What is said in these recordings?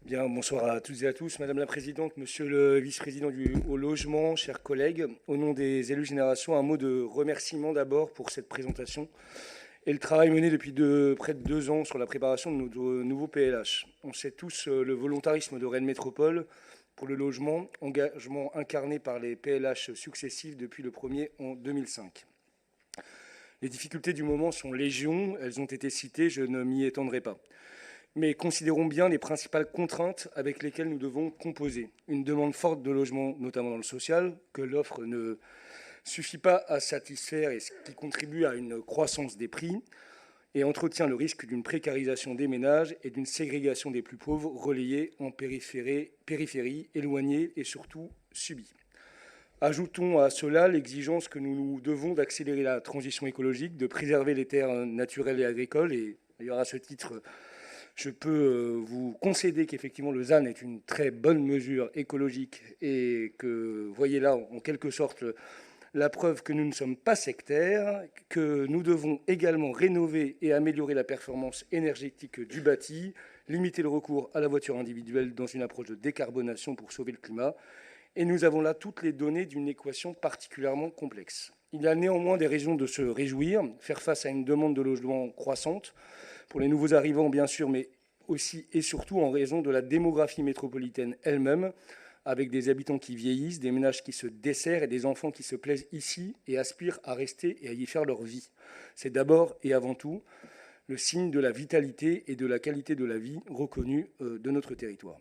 Bien, bonsoir à toutes et à tous. Madame la Présidente, Monsieur le Vice-président au Logement, chers collègues, au nom des élus Génération, un mot de remerciement d'abord pour cette présentation et le travail mené depuis près de 2 ans sur la préparation de notre nouveau PLH. On sait tous le volontarisme de Rennes Métropole pour le logement, engagement incarné par les PLH successifs depuis le premier en 2005. Les difficultés du moment sont légion, elles ont été citées, je ne m'y étendrai pas. Mais considérons bien les principales contraintes avec lesquelles nous devons composer. Une demande forte de logement, notamment dans le social, que l'offre ne suffit pas à satisfaire et ce qui contribue à une croissance des prix et entretient le risque d'une précarisation des ménages et d'une ségrégation des plus pauvres relayés en périphérie, éloignés et surtout subis. Ajoutons à cela l'exigence que nous devons d'accélérer la transition écologique, de préserver les terres naturelles et agricoles. Et d'ailleurs, à ce titre, je peux vous concéder qu'effectivement le ZAN est une très bonne mesure écologique et que, voyez là, en quelque sorte, la preuve que nous ne sommes pas sectaires, que nous devons également rénover et améliorer la performance énergétique du bâti, limiter le recours à la voiture individuelle dans une approche de décarbonation pour sauver le climat. Et nous avons là toutes les données d'une équation particulièrement complexe. Il y a néanmoins des raisons de se réjouir, faire face à une demande de logement croissante, pour les nouveaux arrivants bien sûr, mais aussi et surtout en raison de la démographie métropolitaine elle-même, avec des habitants qui vieillissent, des ménages qui se desserrent et des enfants qui se plaisent ici et aspirent à rester et à y faire leur vie. C'est d'abord et avant tout le signe de la vitalité et de la qualité de la vie reconnue de notre territoire.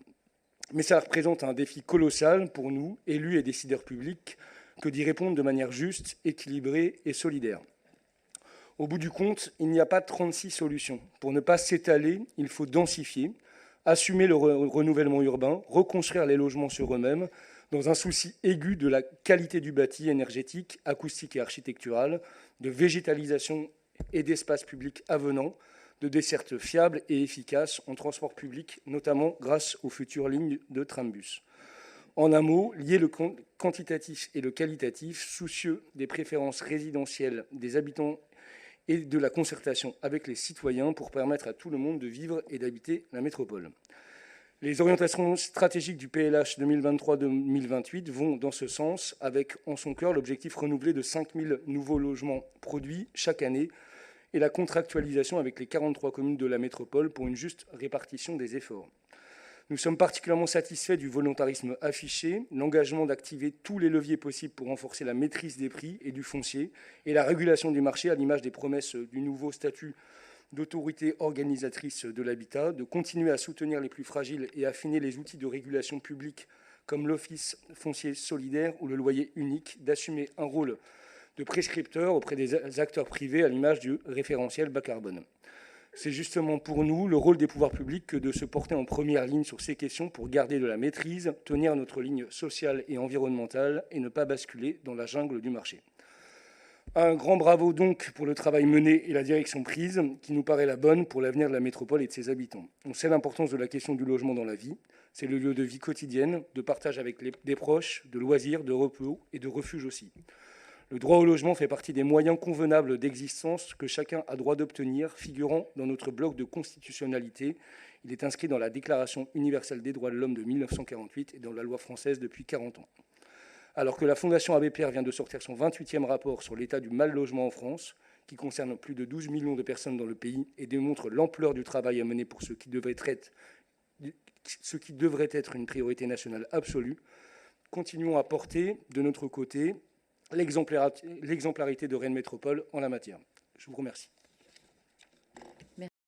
Mais ça représente un défi colossal pour nous, élus et décideurs publics, que d'y répondre de manière juste, équilibrée et solidaire. Au bout du compte, il n'y a pas 36 solutions. Pour ne pas s'étaler, il faut densifier, assumer le renouvellement urbain, reconstruire les logements sur eux-mêmes, dans un souci aigu de la qualité du bâti énergétique, acoustique et architectural, de végétalisation et d'espaces publics avenants, de dessertes fiables et efficaces en transport public, notamment grâce aux futures lignes de trambus. En un mot, lier le quantitatif et le qualitatif, soucieux des préférences résidentielles des habitants et de la concertation avec les citoyens pour permettre à tout le monde de vivre et d'habiter la métropole. Les orientations stratégiques du PLH 2023-2028 vont dans ce sens, avec en son cœur l'objectif renouvelé de 5000 nouveaux logements produits chaque année et la contractualisation avec les 43 communes de la métropole pour une juste répartition des efforts. Nous sommes particulièrement satisfaits du volontarisme affiché, l'engagement d'activer tous les leviers possibles pour renforcer la maîtrise des prix et du foncier et la régulation du marché à l'image des promesses du nouveau statut d'autorité organisatrice de l'habitat, de continuer à soutenir les plus fragiles et affiner les outils de régulation publique comme l'Office foncier solidaire ou le loyer unique, d'assumer un rôle de prescripteurs auprès des acteurs privés à l'image du référentiel bas carbone. C'est justement pour nous le rôle des pouvoirs publics que de se porter en première ligne sur ces questions pour garder de la maîtrise, tenir notre ligne sociale et environnementale et ne pas basculer dans la jungle du marché. Un grand bravo donc pour le travail mené et la direction prise qui nous paraît la bonne pour l'avenir de la métropole et de ses habitants. On sait l'importance de la question du logement dans la vie. C'est le lieu de vie quotidienne, de partage avec des proches, de loisirs, de repos et de refuge aussi. Le droit au logement fait partie des moyens convenables d'existence que chacun a droit d'obtenir, figurant dans notre bloc de constitutionnalité. Il est inscrit dans la Déclaration universelle des droits de l'homme de 1948 et dans la loi française depuis 40 ans. Alors que la Fondation Abbé Pierre vient de sortir son 28e rapport sur l'état du mal-logement en France, qui concerne plus de 12 millions de personnes dans le pays et démontre l'ampleur du travail à mener pour ce qui devrait être une priorité nationale absolue, continuons à porter de notre côté l'exemplarité de Rennes Métropole en la matière. Je vous remercie.